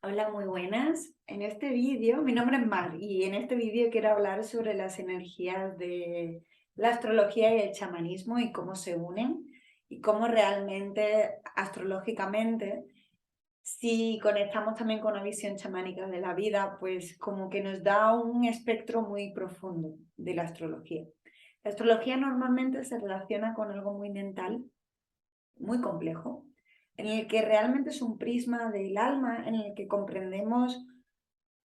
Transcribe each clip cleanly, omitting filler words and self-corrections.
Hola, muy buenas. En este vídeo, mi nombre es Mar y en este vídeo quiero hablar sobre las energías de la astrología y el chamanismo y cómo se unen y cómo realmente astrológicamente, si conectamos también con una visión chamánica de la vida, pues como que nos da un espectro muy profundo de la astrología. La astrología normalmente se relaciona con algo muy mental, muy complejo, en el que realmente es un prisma del alma en el que comprendemos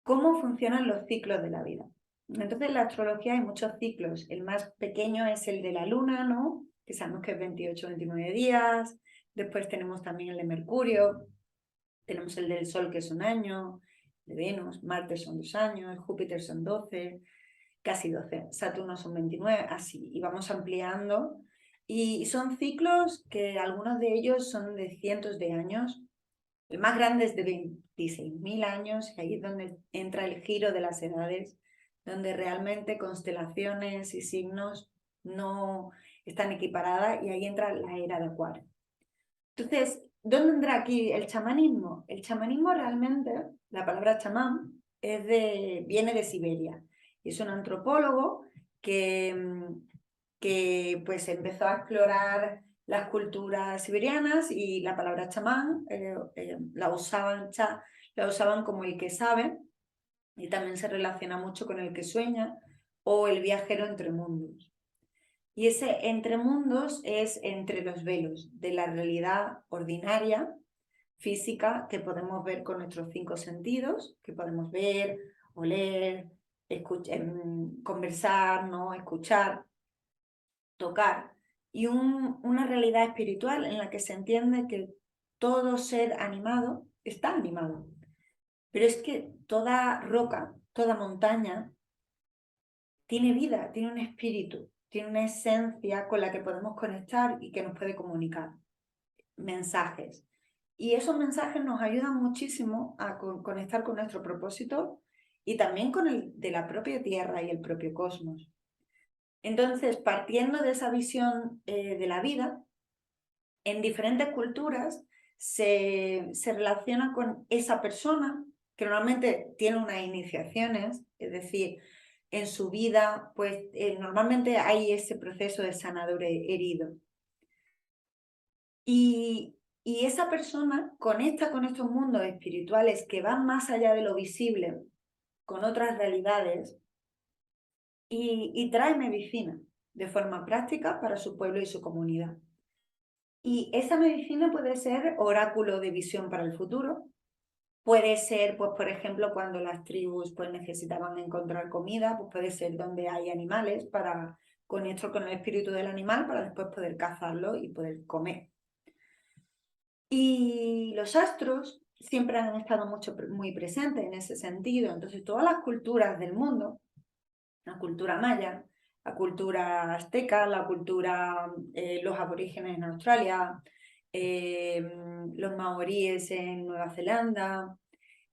cómo funcionan los ciclos de la vida. Entonces, en la astrología hay muchos ciclos. El más pequeño es el de la luna, ¿no? Que sabemos que es 28 29 días. Después tenemos también el de Mercurio, tenemos el del Sol, que es un año, de Venus, Marte son 2 años, Júpiter son 12, casi 12, Saturno son 29, así, y vamos ampliando. Y son ciclos que algunos de ellos son de cientos de años. El más grande es de 26.000 años y ahí es donde entra el giro de las edades, donde realmente constelaciones y signos no están equiparadas y ahí entra la era de Acuario. Entonces, ¿dónde entra aquí el chamanismo? El chamanismo realmente, la palabra chamán, viene de Siberia. Es un antropólogo que pues empezó a explorar las culturas siberianas y la palabra chamán la usaban como el que sabe y también se relaciona mucho con el que sueña o el viajero entre mundos. Y ese entre mundos es entre los velos de la realidad ordinaria, física, que podemos ver con nuestros 5 sentidos, que podemos ver, oler, conversar, ¿no? Escuchar, tocar, y una realidad espiritual en la que se entiende que todo ser animado está animado. Pero es que toda roca, toda montaña tiene vida, tiene un espíritu, tiene una esencia con la que podemos conectar y que nos puede comunicar mensajes. Y esos mensajes nos ayudan muchísimo a conectar con nuestro propósito y también con el de la propia Tierra y el propio cosmos. Entonces, partiendo de esa visión de la vida, en diferentes culturas se relaciona con esa persona que normalmente tiene unas iniciaciones, es decir, en su vida, pues normalmente hay ese proceso de sanador herido. Y esa persona conecta con estos mundos espirituales que van más allá de lo visible, con otras realidades, y trae medicina de forma práctica para su pueblo y su comunidad. Y esa medicina puede ser oráculo de visión para el futuro, puede ser, pues, por ejemplo, cuando las tribus pues, necesitaban encontrar comida, pues puede ser donde hay animales para conectar con el espíritu del animal para después poder cazarlo y poder comer. Y los astros siempre han estado muy presentes en ese sentido. Entonces, todas las culturas del mundo, la cultura maya, la cultura azteca, la cultura, los aborígenes en Australia, los maoríes en Nueva Zelanda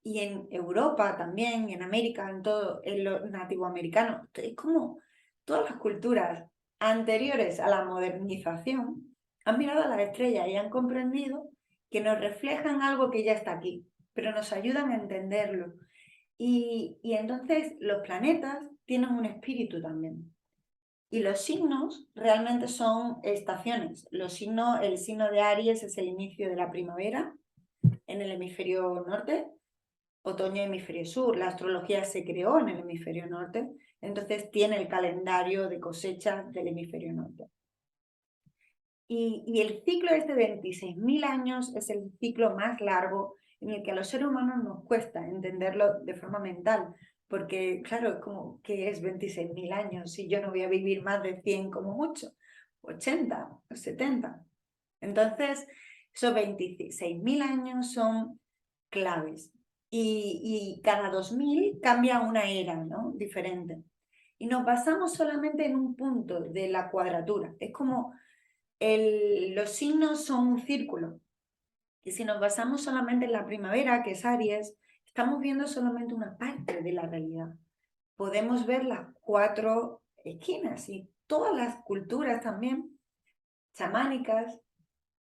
y en Europa también, en América, en todo, en los nativoamericanos. Es como todas las culturas anteriores a la modernización han mirado a las estrellas y han comprendido que nos reflejan algo que ya está aquí, pero nos ayudan a entenderlo. Y entonces los planetas tienen un espíritu también. Y los signos realmente son estaciones. El signo de Aries es el inicio de la primavera en el hemisferio norte, otoño hemisferio sur. La astrología se creó en el hemisferio norte, entonces tiene el calendario de cosechas del hemisferio norte. Y el ciclo es de 26.000 años, es el ciclo más largo en el que a los seres humanos nos cuesta entenderlo de forma mental, porque claro, es como que es 26.000 años y yo no voy a vivir más de 100 como mucho, 80 o 70. Entonces, esos 26.000 años son claves y cada 2000 cambia una era, ¿no? Diferente. Y nos basamos solamente en un punto de la cuadratura. Es como los signos son un círculo. Y si nos basamos solamente en la primavera, que es Aries, estamos viendo solamente una parte de la realidad. Podemos ver las 4 esquinas y todas las culturas también chamánicas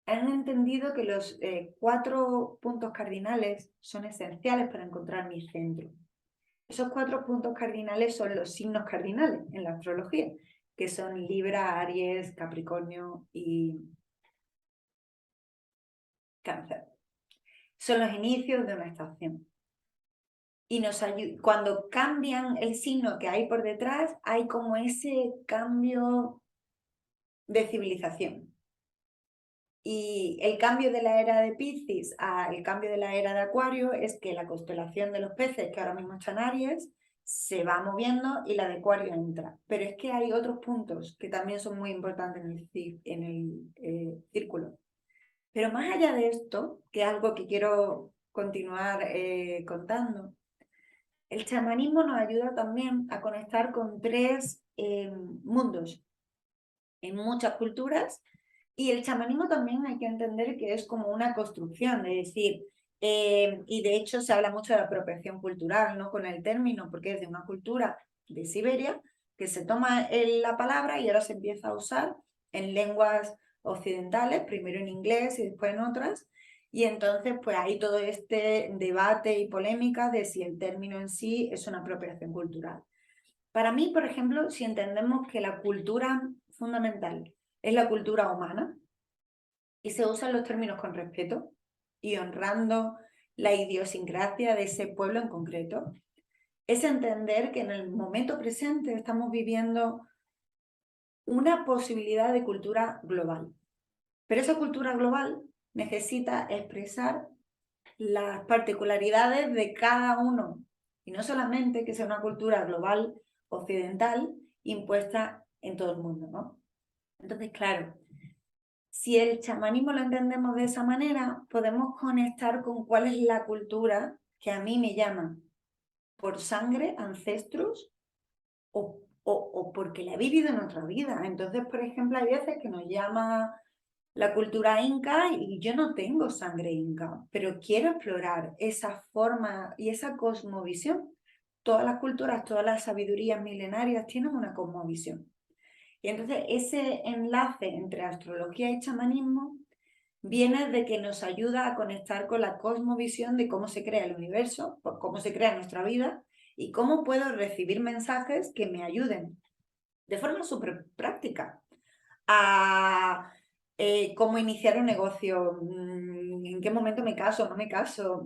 han entendido que los 4 puntos cardinales son esenciales para encontrar mi centro. Esos 4 puntos cardinales son los signos cardinales en la astrología, que son Libra, Aries, Capricornio y Cáncer. Son los inicios de una estación. Y cuando cambian el signo que hay por detrás, hay como ese cambio de civilización. Y el cambio de la era de Piscis al cambio de la era de Acuario es que la constelación de los peces, que ahora mismo está en Aries, se va moviendo y la de Acuario entra. Pero es que hay otros puntos que también son muy importantes en el círculo. Pero más allá de esto, que es algo que quiero continuar contando, el chamanismo nos ayuda también a conectar con 3 mundos en muchas culturas. Y el chamanismo también hay que entender que es como una construcción, es decir, y de hecho se habla mucho de la apropiación cultural, ¿no? Con el término, porque es de una cultura de Siberia que se toma la palabra y ahora se empieza a usar en lenguas occidentales, primero en inglés y después en otras, y entonces pues hay todo este debate y polémica de si el término en sí es una apropiación cultural. Para mí, por ejemplo, si entendemos que la cultura fundamental es la cultura humana y se usan los términos con respeto y honrando la idiosincrasia de ese pueblo en concreto, es entender que en el momento presente estamos viviendo una posibilidad de cultura global. Pero esa cultura global necesita expresar las particularidades de cada uno y no solamente que sea una cultura global occidental impuesta en todo el mundo, ¿no? Entonces, claro, si el chamanismo lo entendemos de esa manera, podemos conectar con cuál es la cultura que a mí me llama por sangre, ancestros o porque la he vivido en otra vida. Entonces, por ejemplo, hay veces que nos llama la cultura inca y yo no tengo sangre inca, pero quiero explorar esa forma y esa cosmovisión. Todas las culturas, todas las sabidurías milenarias tienen una cosmovisión. Y entonces ese enlace entre astrología y chamanismo viene de que nos ayuda a conectar con la cosmovisión de cómo se crea el universo, cómo se crea nuestra vida y cómo puedo recibir mensajes que me ayuden de forma súper práctica a cómo iniciar un negocio, en qué momento me caso, no me caso,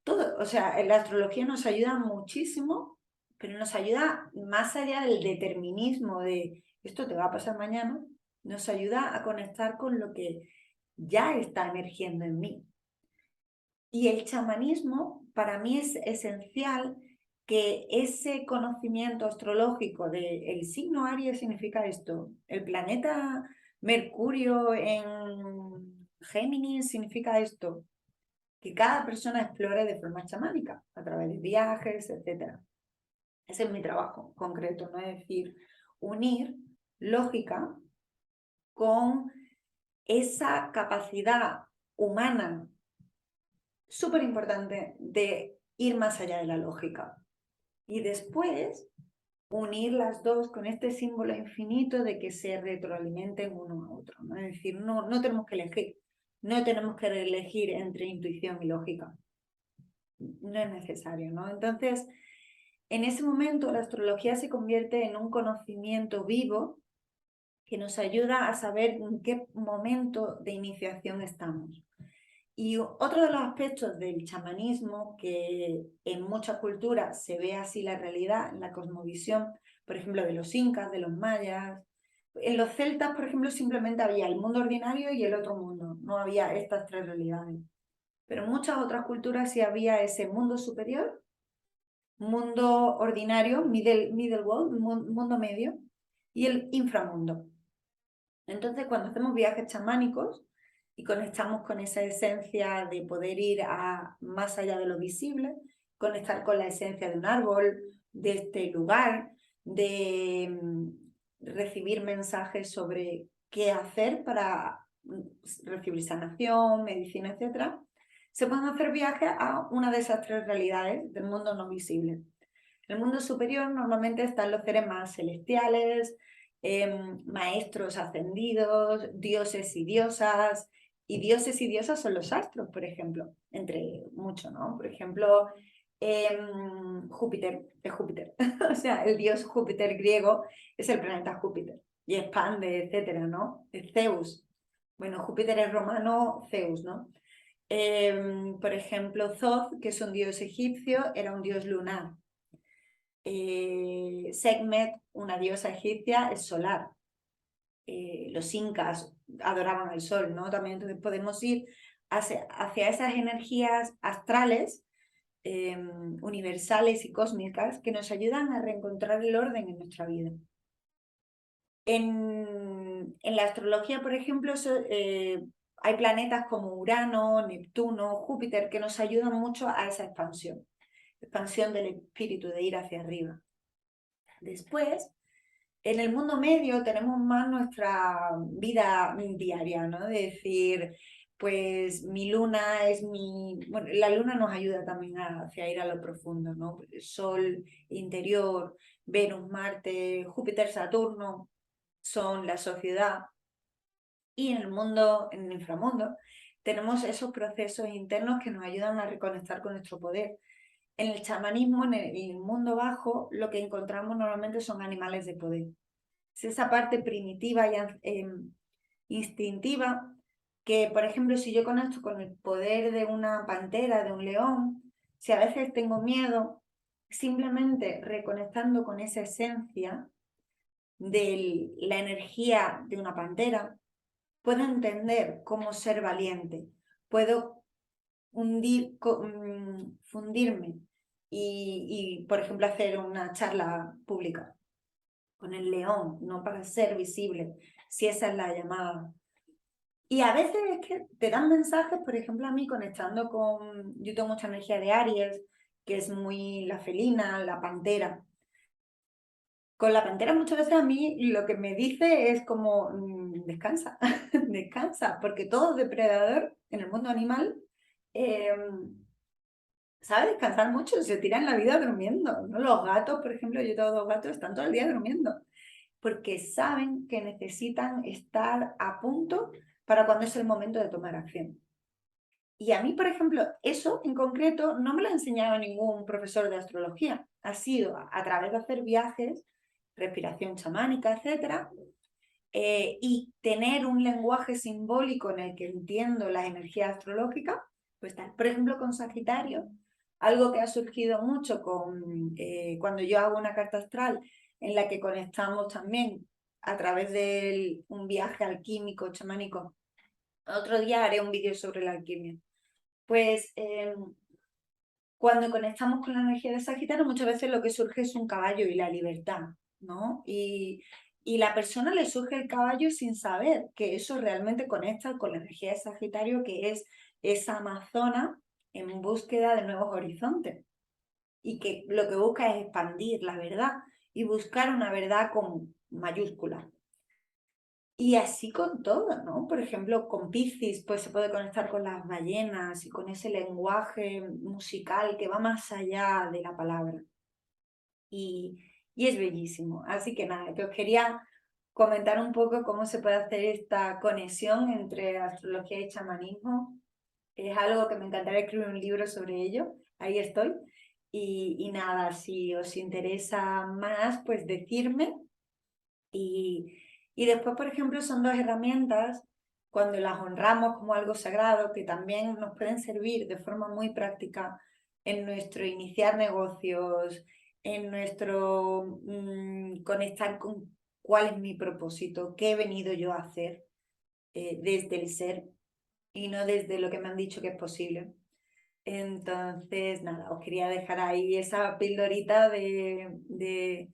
todo. O sea, la astrología nos ayuda muchísimo, pero nos ayuda más allá del determinismo de esto te va a pasar mañana, nos ayuda a conectar con lo que ya está emergiendo en mí. Y el chamanismo para mí es esencial que ese conocimiento astrológico del signo Aries significa esto, el planeta Mercurio en Géminis significa esto, que cada persona explore de forma chamánica, a través de viajes, etc. Ese es mi trabajo concreto, ¿no? Es decir, unir lógica con esa capacidad humana súper importante de ir más allá de la lógica. Y después unir las dos con este símbolo infinito de que se retroalimenten uno a otro, ¿no? Es decir, no tenemos que elegir, no tenemos que elegir entre intuición y lógica. No es necesario, ¿no? Entonces, en ese momento la astrología se convierte en un conocimiento vivo que nos ayuda a saber en qué momento de iniciación estamos. Y otro de los aspectos del chamanismo, que en muchas culturas se ve así la realidad, la cosmovisión, por ejemplo, de los incas, de los mayas. En los celtas, por ejemplo, simplemente había el mundo ordinario y el otro mundo, no había estas 3 realidades. Pero en muchas otras culturas sí había ese mundo superior, mundo ordinario, middle world, mundo medio, y el inframundo. Entonces, cuando hacemos viajes chamánicos y conectamos con esa esencia de poder ir más allá de lo visible, conectar con la esencia de un árbol, de este lugar, de recibir mensajes sobre qué hacer para recibir sanación, medicina, etc., se pueden hacer viajes a una de esas 3 realidades del mundo no visible. En el mundo superior normalmente están los seres más celestiales, maestros ascendidos, dioses y diosas, Y dioses y diosas son los astros, por ejemplo, entre muchos, ¿no? Por ejemplo, Júpiter, es Júpiter. O sea, el dios Júpiter griego es el planeta Júpiter. Y expande, etcétera, ¿no? Es Zeus. Bueno, Júpiter es romano, Zeus, ¿no? Por ejemplo, Thoth, que es un dios egipcio, era un dios lunar. Sekhmet, una diosa egipcia, es solar. Los incas adoraban al sol, ¿no? También entonces podemos ir hacia esas energías astrales, universales y cósmicas que nos ayudan a reencontrar el orden en nuestra vida. En la astrología, por ejemplo, hay planetas como Urano, Neptuno, Júpiter, que nos ayudan mucho a esa expansión del espíritu, de ir hacia arriba. Después, en el mundo medio tenemos más nuestra vida diaria, ¿no? De decir, pues mi luna es mi... Bueno, la luna nos ayuda también hacia ir a lo profundo, ¿no? Sol interior, Venus, Marte, Júpiter, Saturno son la sociedad. Y en el mundo, en el inframundo, tenemos esos procesos internos que nos ayudan a reconectar con nuestro poder. En el chamanismo, en el mundo bajo, lo que encontramos normalmente son animales de poder. Es esa parte primitiva y instintiva que, por ejemplo, si yo conecto con el poder de una pantera, de un león, si a veces tengo miedo, simplemente reconectando con esa esencia de la energía de una pantera, puedo entender cómo ser valiente, puedo fundirme por ejemplo, hacer una charla pública con el león, no para ser visible, si esa es la llamada. Y a veces es que te dan mensajes, por ejemplo, a mí conectando con... Yo tengo mucha energía de Aries, que es muy la felina, la pantera. Con la pantera muchas veces a mí lo que me dice es como, descansa, descansa, porque todo depredador en el mundo animal sabe descansar mucho, se tiran la vida durmiendo, ¿no? Los gatos, por ejemplo, yo tengo 2 gatos, están todo el día durmiendo, porque saben que necesitan estar a punto para cuando es el momento de tomar acción. Y a mí, por ejemplo, eso en concreto no me lo ha enseñado ningún profesor de astrología. Ha sido a través de hacer viajes, respiración chamánica, etc. Y tener un lenguaje simbólico en el que entiendo la energía astrológica. Pues tal, por ejemplo, con Sagitario, algo que ha surgido mucho cuando yo hago una carta astral en la que conectamos también a través de un viaje alquímico, chamánico. Otro día haré un vídeo sobre la alquimia. Pues cuando conectamos con la energía de Sagitario, muchas veces lo que surge es un caballo y la libertad, ¿no? Y la persona le surge el caballo sin saber que eso realmente conecta con la energía de Sagitario, que es esa amazona en búsqueda de nuevos horizontes. Y que lo que busca es expandir la verdad y buscar una verdad con mayúscula. Y así con todo, ¿no? Por ejemplo, con Piscis, pues se puede conectar con las ballenas y con ese lenguaje musical que va más allá de la palabra. Y es bellísimo. Así que nada, que os quería comentar un poco cómo se puede hacer esta conexión entre astrología y chamanismo. Es algo que me encantaría escribir un libro sobre ello. Ahí estoy. Y nada, si os interesa más, pues decirme. Y después, por ejemplo, son 2 herramientas cuando las honramos como algo sagrado que también nos pueden servir de forma muy práctica en nuestro iniciar negocios, en nuestro conectar con cuál es mi propósito, qué he venido yo a hacer desde el ser y no desde lo que me han dicho que es posible. Entonces, nada, os quería dejar ahí esa pildorita de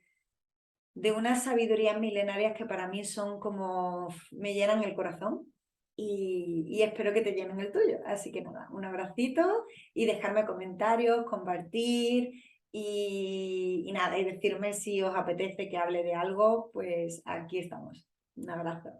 unas sabidurías milenarias que para mí son como, me llenan el corazón y espero que te llenen el tuyo. Así que nada, un abracito y dejarme comentarios, compartir y nada, y decirme si os apetece que hable de algo, pues aquí estamos. Un abrazo.